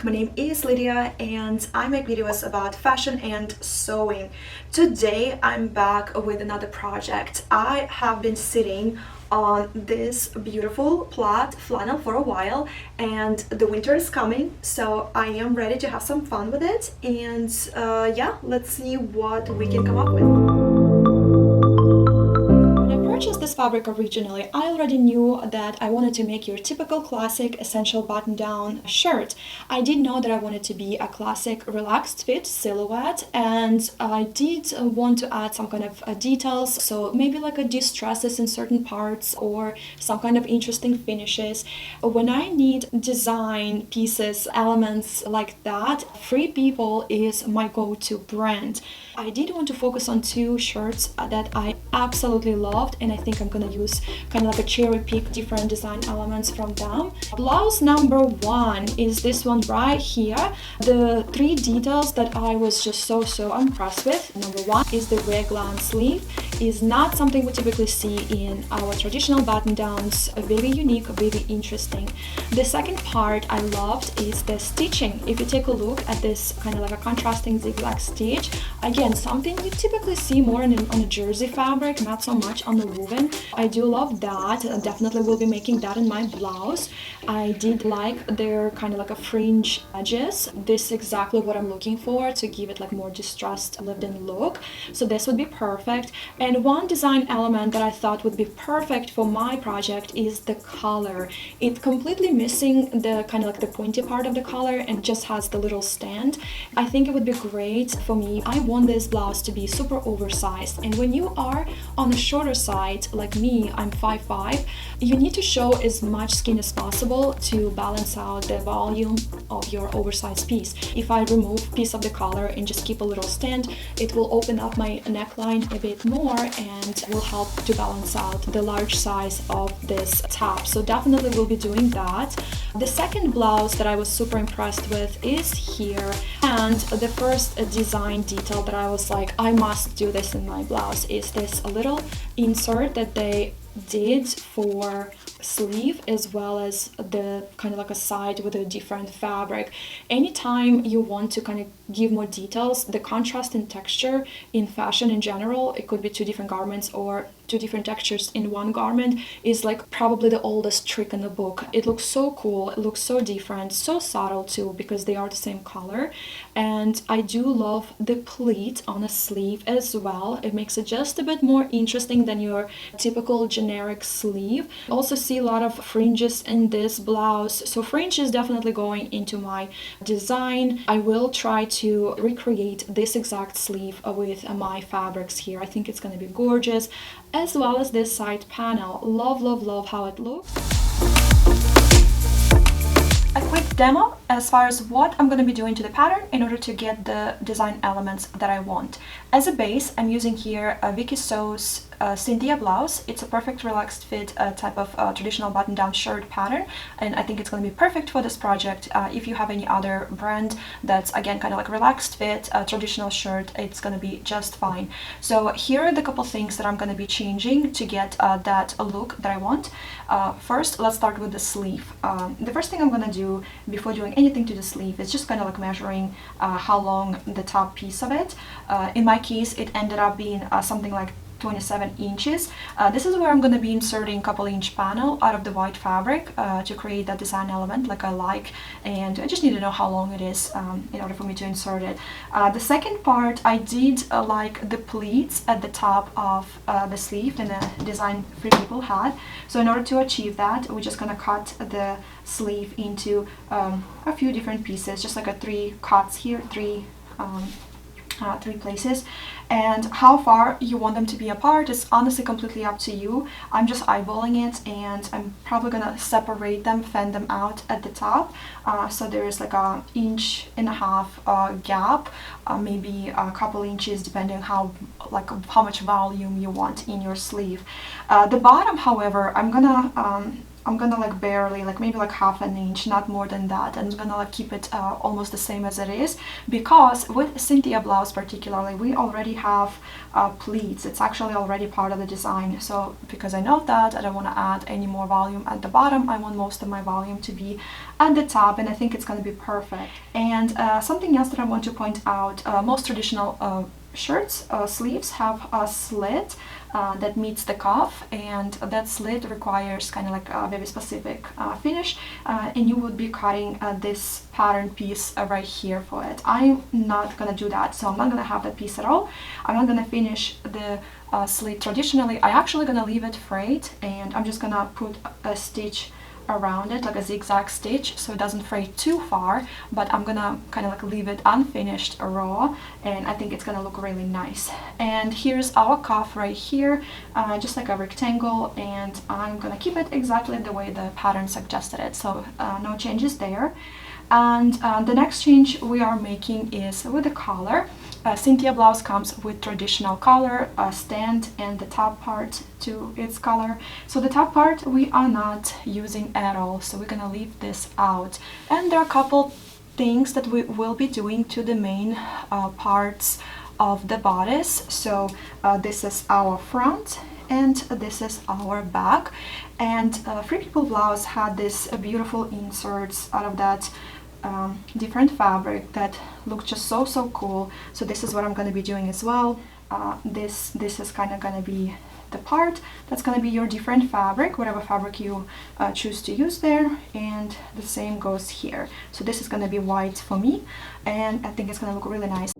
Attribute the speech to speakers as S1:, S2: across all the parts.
S1: My name is Lydia and I make videos about fashion and sewing. Today I'm back with another project. I have been sitting on this beautiful plaid flannel for a while and the winter is coming, so I am ready to have some fun with it, and yeah, let's see what we can come up with. Purchased this fabric originally, I already knew that I wanted to make your typical classic essential button-down shirt. I did know that I wanted to be a classic relaxed fit silhouette, and I did want to add some kind of details, so maybe like a distresses in certain parts or some kind of interesting finishes. When I need design pieces, elements like that, Free People is my go-to brand. I did want to focus on two shirts that I absolutely loved, and I think I'm gonna use kind of like a cherry pick different design elements from them. Blouse number one is this one right here. The three details that I was just so impressed with. Number one is the raglan sleeve. Is not something we typically see in our traditional button downs. Very unique, very interesting. The second part I loved is the stitching. If you take a look at this kind of like a contrasting zigzag stitch, again, something you typically see more on a jersey fabric, not so much on the woven. I do love that. I definitely will be making that in my blouse. I did like their kind of like a fringe edges. This is exactly what I'm looking for to give it like more distressed lived-in look. So this would be perfect. And one design element that I thought would be perfect for my project is the collar. It's completely missing the kind of like the pointy part of the collar and just has the little stand. I think it would be great for me. I want this blouse to be super oversized, and when you are on the shorter side like me, I'm 5'5", you need to show as much skin as possible to balance out the volume of your oversized piece. If I remove piece of the collar and just keep a little stand, it will open up my neckline a bit more and will help to balance out the large size of this top. So definitely will be doing that. The second blouse that I was super impressed with is here, and the first design detail that I was like, I must do this in my blouse, is this little insert that they did for sleeve as well as the kind of like a side with a different fabric. Anytime you want to kind of give more details, the contrast in texture in fashion in general, it could be two different garments or two different textures in one garment, is like probably the oldest trick in the book. It looks so cool, it looks so different, so subtle too, because they are the same color. And I do love the pleat on a sleeve as well. It makes it just a bit more interesting than your typical generic sleeve. Also see a lot of fringes in this blouse, so fringe is definitely going into my design. I will try to recreate this exact sleeve with my fabrics here. I think it's going to be gorgeous, as well as this side panel. Love how it looks. A quick demo as far as what I'm going to be doing to the pattern in order to get the design elements that I want. As a base, I'm using here a Vikisews Cynthia blouse. It's a perfect relaxed fit type of traditional button-down shirt pattern, and I think it's going to be perfect for this project. If you have any other brand that's again kind of like relaxed fit traditional shirt, it's going to be just fine. So here are the couple things that I'm going to be changing to get that look that I want. First, let's start with the sleeve. The first thing I'm going to do before doing anything to the sleeve is just kind of like measuring how long the top piece of it. In my case, it ended up being something like 27 inches. This is where I'm going to be inserting a couple inch panel out of the white fabric to create that design element like I like, and I just need to know how long it is in order for me to insert it. The second part, I did like the pleats at the top of the sleeve and the design Free People had. So in order to achieve that, we're just going to cut the sleeve into a few different pieces, just like a three cuts here, three places. And how far you want them to be apart is honestly completely up to you. I'm just eyeballing it, and I'm probably gonna separate them, fan them out at the top, so there's like a 1.5 inch gap, maybe a couple inches depending how much volume you want in your sleeve. The bottom, however, I'm gonna I'm gonna like barely, like maybe like half an inch, not more than that. And I'm gonna like keep it almost the same as it is, because with Cynthia blouse particularly, we already have pleats. It's actually already part of the design. So because I know that, I don't want to add any more volume at the bottom. I want most of my volume to be at the top, and I think it's gonna be perfect. And something else that I want to point out, most traditional shirts sleeves have a slit that meets the cuff, and that slit requires kind of like a very specific finish, and you would be cutting this pattern piece right here for it. I'm not gonna do that, so I'm not gonna have that piece at all. I'm not gonna finish the slit traditionally. I actually gonna leave it frayed, and I'm just gonna put a stitch around it, like a zigzag stitch, so it doesn't fray too far, but I'm gonna kind of like leave it unfinished raw, and I think it's gonna look really nice. And here's our cuff right here, just like a rectangle, and I'm gonna keep it exactly the way the pattern suggested it, so no changes there. And the next change we are making is with the collar. Cynthia blouse comes with traditional collar, stand, and the top part to its collar. So the top part we are not using at all, so we're gonna leave this out. And there are a couple things that we will be doing to the main parts of the bodice. So this is our front, and this is our back. And Free People blouse had this beautiful inserts out of that different fabric that look just so cool. So this is what I'm going to be doing as well. This is kind of going to be the part that's going to be your different fabric, whatever fabric you choose to use there, and the same goes here. So this is going to be white for me, and I think it's going to look really nice.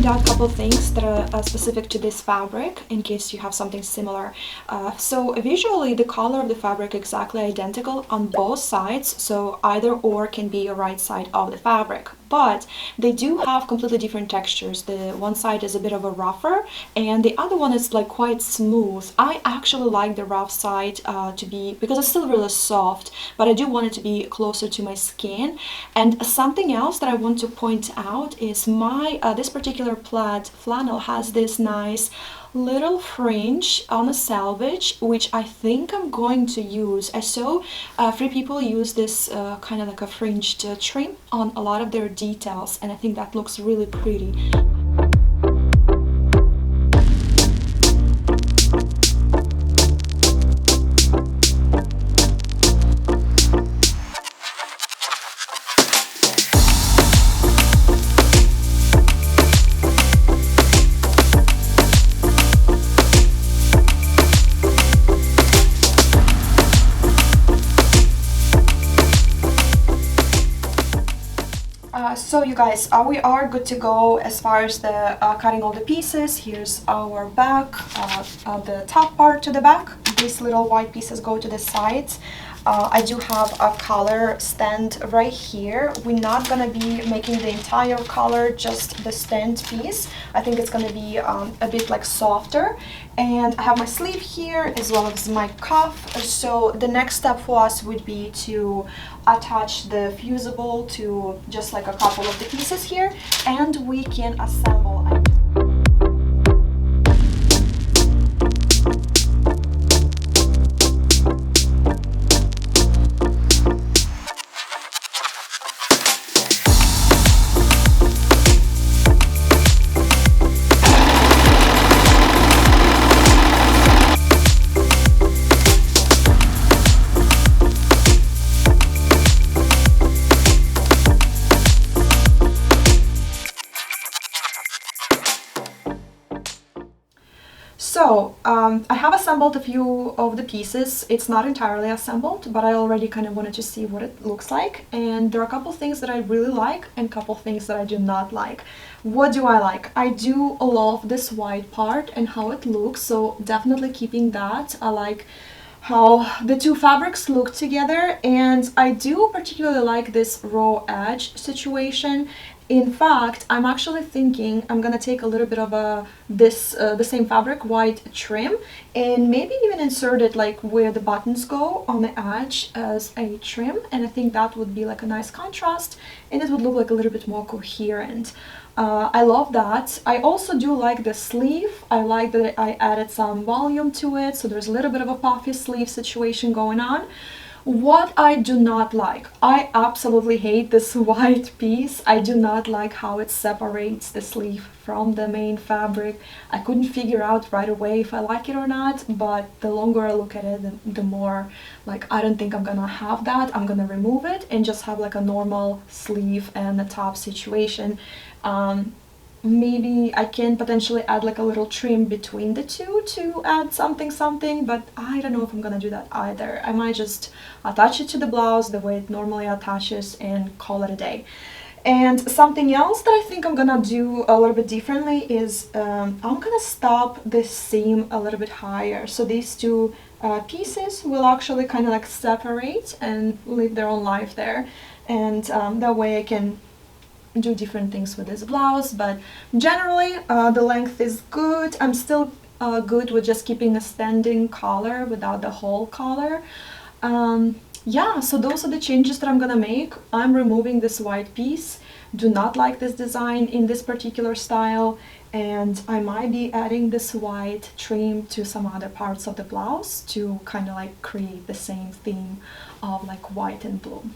S1: A couple things that are specific to this fabric, in case you have something similar. So visually the color of the fabric exactly identical on both sides, so either or can be your right side of the fabric, but they do have completely different textures. The one side is a bit of a rougher, and the other one is like quite smooth. I actually like the rough side to be, because it's still really soft, but I do want it to be closer to my skin. And something else that I want to point out is my this particular plaid flannel has this nice little fringe on the selvage, which I think I'm going to use. I saw Free People use this kind of like a fringed trim on a lot of their details, and I think that looks really pretty. So you guys, we are good to go as far as the cutting all the pieces. Here's our back, the top part to the back. These little white pieces go to the sides. I do have a collar stand right here. We're not gonna be making the entire collar, just the stand piece. I think it's gonna be a bit like softer. And I have my sleeve here as well as my cuff. So the next step for us would be to attach the fusible to just like a couple of the pieces here, and we can assemble. So I have assembled a few of the pieces. It's not entirely assembled, but I already kind of wanted to see what it looks like. And there are a couple things that I really like and a couple things that I do not like. What do I like? I do love this white part and how it looks, so definitely keeping that. I like how the two fabrics look together, and I do particularly like this raw edge situation. In fact, I'm actually thinking I'm gonna take a little bit of the same fabric, white trim, and maybe even insert it like where the buttons go on the edge as a trim, and I think that would be like a nice contrast, and it would look like a little bit more coherent. I love that. I also do like the sleeve. I like that I added some volume to it, so there's a little bit of a puffy sleeve situation going on. What I do not like, I absolutely hate this white piece. I do not like how it separates the sleeve from the main fabric. I couldn't figure out right away if I like it or not, but the longer I look at it, the more like I don't think I'm gonna have that. I'm gonna remove it and just have like a normal sleeve and the top situation. Maybe I can potentially add like a little trim between the two to add something, but I don't know if I'm gonna do that either. I might just attach it to the blouse the way it normally attaches and call it a day. And something else that I think I'm gonna do a little bit differently is I'm gonna stop this seam a little bit higher. So these two pieces will actually kind of like separate and live their own life there. And that way I can do different things with this blouse, but generally the length is good. I'm still good with just keeping a standing collar without the whole collar. Yeah, so those are the changes that I'm gonna make. I'm removing this white piece. Do not like this design in this particular style, and I might be adding this white trim to some other parts of the blouse to kind of like create the same theme of like white and blue.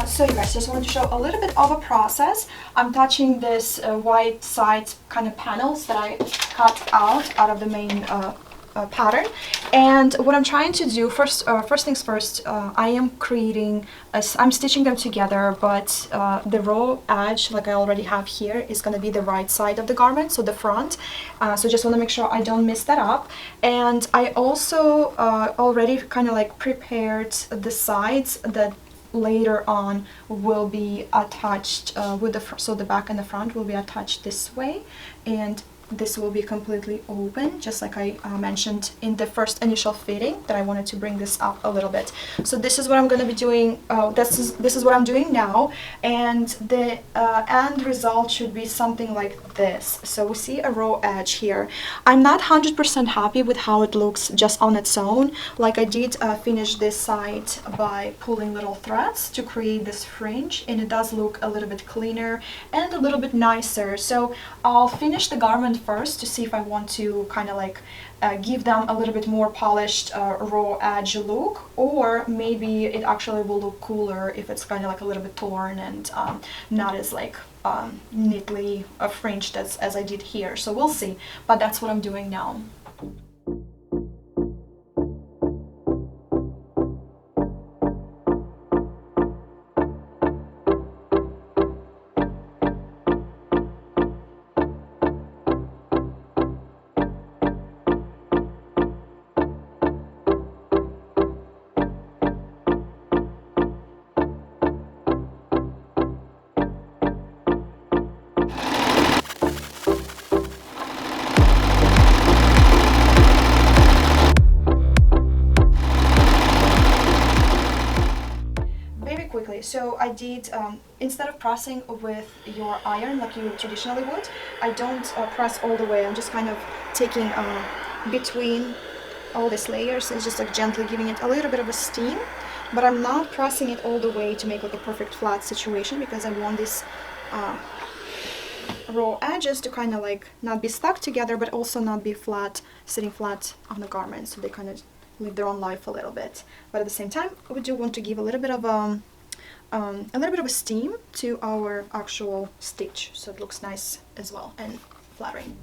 S1: So you guys, just wanted to show a little bit of a process. I'm touching this white side kind of panels that I cut out of the main pattern, and what I'm trying to do first things first, I am creating I'm stitching them together, but the raw edge like I already have here is going to be the right side of the garment, so the front, so just want to make sure I don't mess that up. And I also already kind of like prepared the sides that later on will be attached with so the back and the front will be attached this way, and this will be completely open, just like I mentioned in the first initial fitting that I wanted to bring this up a little bit. So this is what I'm going to be doing. This is what I'm doing now, and the end result should be something like this. So we see a raw edge here. I'm not 100% happy with how it looks just on its own. Like I did finish this side by pulling little threads to create this fringe, and it does look a little bit cleaner and a little bit nicer. So I'll finish the garment first to see if I want to kind of like give them a little bit more polished raw edge look, or maybe it actually will look cooler if it's kind of like a little bit torn and not as like neatly fringed as I did here. So we'll see, but that's what I'm doing now. so I did, instead of pressing with your iron like you traditionally would, I don't press all the way. I'm just kind of taking between all these layers and just like gently giving it a little bit of a steam, but I'm not pressing it all the way to make like a perfect flat situation, because I want this raw edges to kind of like not be stuck together, but also not be flat, sitting flat on the garment, so they kind of live their own life a little bit. But at the same time, we do want to give a little bit of a steam to our actual stitch, so it looks nice as well and flattering.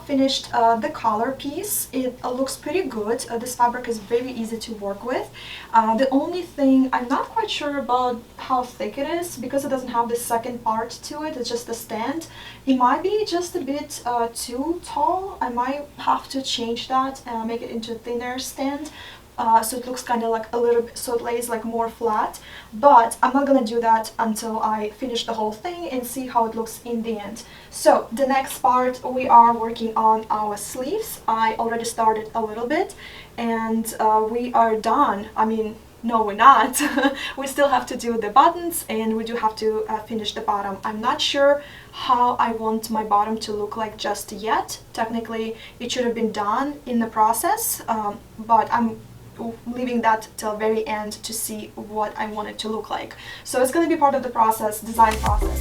S1: Finished the collar piece. It looks pretty good. This fabric is very easy to work with. The only thing I'm not quite sure about how thick it is, because it doesn't have the second part to it. It's just the stand. It might be just a bit too tall. I might have to change that and make it into a thinner stand. So it looks kind of like a little bit, so it lays like more flat, but I'm not gonna do that until I finish the whole thing and see how it looks in the end. So the next part, we are working on our sleeves. I already started a little bit, and we are done. I mean, no, we're not. We still have to do the buttons, and we do have to finish the bottom. I'm not sure how I want my bottom to look like just yet. Technically, it should have been done in the process, but I'm leaving that till very end to see what I want it to look like. So it's going to be part of the process, design process.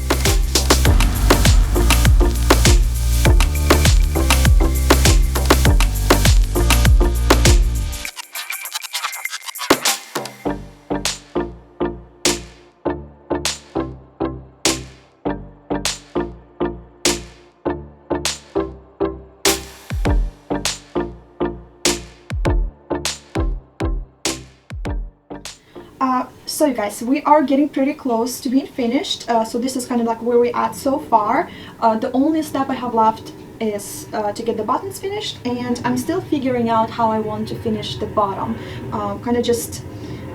S1: So you guys, we are getting pretty close to being finished. So this is kind of like where we're at so far. The only step I have left is to get the buttons finished, and I'm still figuring out how I want to finish the bottom.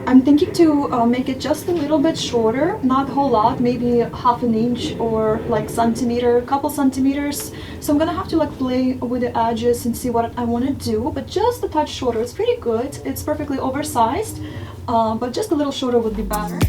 S1: I'm thinking to make it just a little bit shorter, not a whole lot, maybe half an inch or like centimeter, couple centimeters. So I'm gonna have to like play with the edges and see what I want to do, but just a touch shorter. It's pretty good. It's perfectly oversized, but just a little shorter would be better.